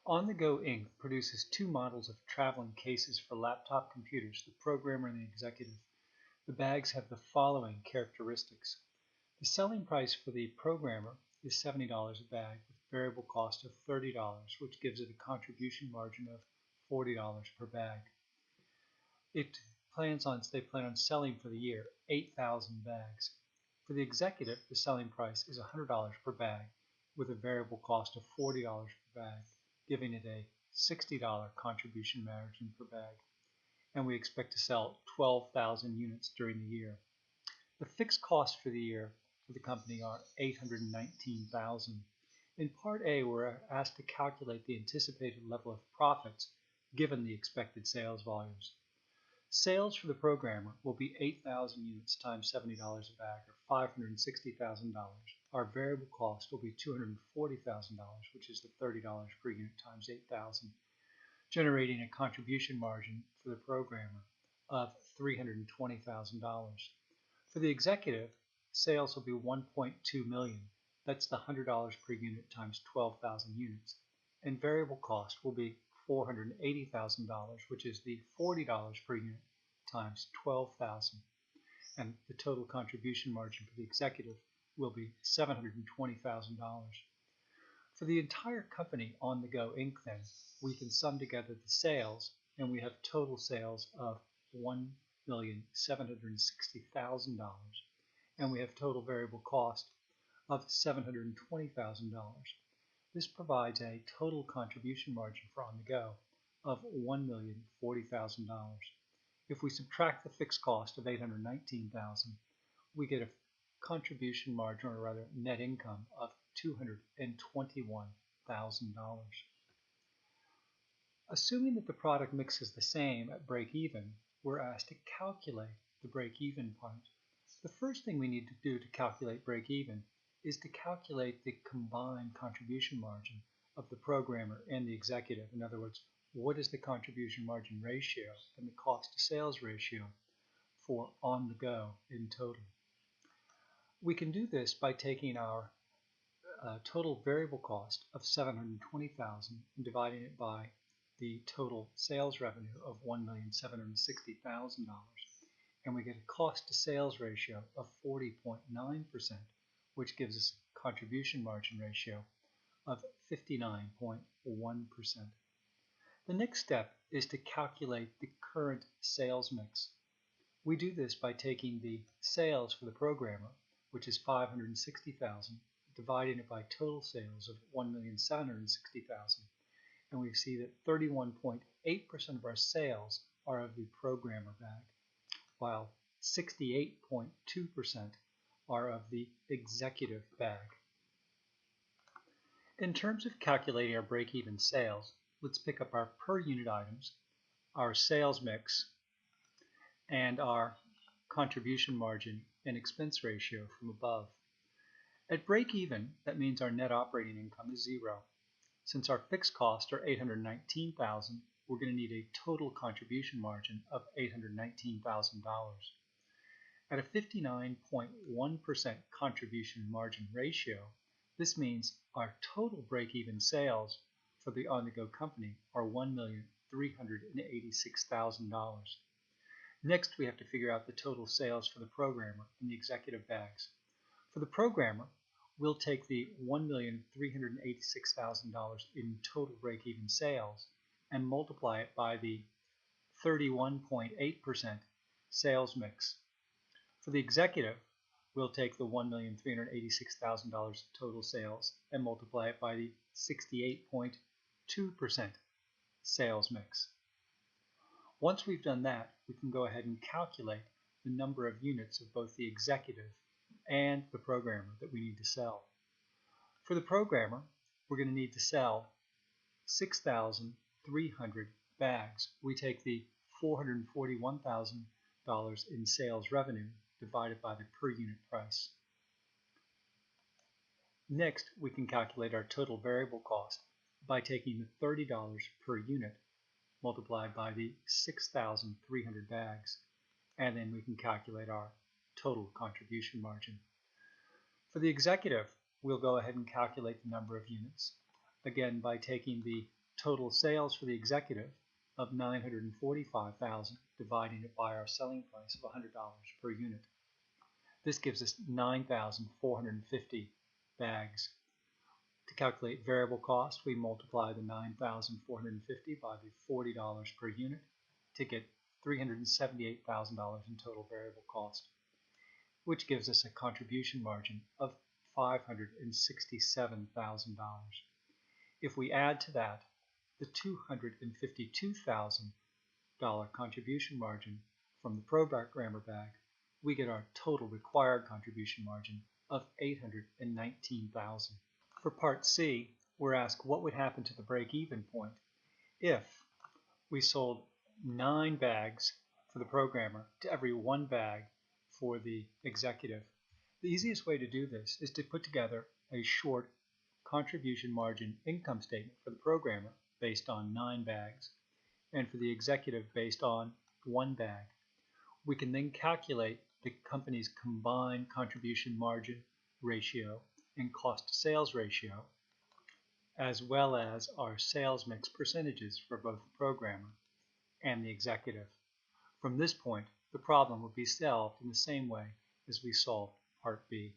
On the Go Inc. produces two models of traveling cases for laptop computers, the Programmer and the Executive. The bags have the following characteristics. The selling price for the Programmer is $70 a bag with variable cost of $30, which gives it a contribution margin of $40 per bag. They plan on selling for the year 8,000 bags. For the Executive, the selling price is $100 per bag with a variable cost of $40 per bag, giving it a $60 contribution margin per bag. And we expect to sell 12,000 units during the year. The fixed costs for the year for the company are $819,000. In Part A, we're asked to calculate the anticipated level of profits given the expected sales volumes. Sales for the Programmer will be 8,000 units times $70 a bag, or $560,000. Our variable cost will be $240,000, which is the $30 per unit times 8,000, generating a contribution margin for the Programmer of $320,000. For the Executive, sales will be $1.2 million. That's the $100 per unit times 12,000 units. And variable cost will be $480,000, which is the $40 per unit times 12,000. And the total contribution margin for the Executive will be $720,000. For the entire company On the Go Inc. then, we can sum together the sales, and we have total sales of $1,760,000, and we have total variable cost of $720,000. This provides a total contribution margin for On the Go of $1,040,000. If we subtract the fixed cost of $819,000, we get a contribution margin, or rather net income, of $221,000. Assuming that the product mix is the same at break-even, we're asked to calculate the break-even point. The first thing we need to do to calculate break-even is to calculate the combined contribution margin of the Programmer and the Executive. In other words, what is the contribution margin ratio and the cost to sales ratio for On the Go in total? We can do this by taking our total variable cost of $720,000 and dividing it by the total sales revenue of $1,760,000, and we get a cost to sales ratio of 40.9%, which gives us a contribution margin ratio of 59.1%. The next step is to calculate the current sales mix. We do this by taking the sales for the Programmer, which is $560,000, dividing it by total sales of $1,760,000, and we see that 31.8% of our sales are of the Programmer bag, while 68.2% are of the Executive bag. In terms of calculating our break-even sales, let's pick up our per unit items, our sales mix, and our contribution margin and expense ratio from above. At break-even, that means our net operating income is zero. Since our fixed costs are $819,000, we're going to need a total contribution margin of $819,000. At a 59.1% contribution margin ratio, this means our total break-even sales for the On the Go company are $1,386,000. Next, we have to figure out the total sales for the Programmer and the Executive bags. For the Programmer, we'll take the $1,386,000 in total break-even sales and multiply it by the 31.8% sales mix. For the Executive, we'll take the $1,386,000 total sales and multiply it by the 68.2% sales mix. Once we've done that, we can go ahead and calculate the number of units of both the Executive and the Programmer that we need to sell. For the Programmer, we're going to need to sell 6,300 bags. We take the $441,000 in sales revenue divided by the per unit price. Next, we can calculate our total variable cost by taking the $30 per unit multiplied by the 6,300 bags, and then we can calculate our total contribution margin. For the Executive, we'll go ahead and calculate the number of units, again by taking the total sales for the executive of $945,000, dividing it by our selling price of $100 per unit. This gives us 9,450 bags. To calculate variable cost, we multiply the 9,450 by the $40 per unit to get $378,000 in total variable cost, which gives us a contribution margin of $567,000. If we add to that the $252,000 contribution margin from the programmer bag, we get our total required contribution margin of $819,000. For Part C, we're asked what would happen to the break-even point if we sold 9 bags for the programmer to every 1 bag for the executive. The easiest way to do this is to put together a short contribution margin income statement for the programmer based on 9 bags and for the executive based on 1 bag. We can then calculate the company's combined contribution margin ratio and cost to sales ratio, as well as our sales mix percentages for both the programmer and the executive. From this point, the problem will be solved in the same way as we solved Part B.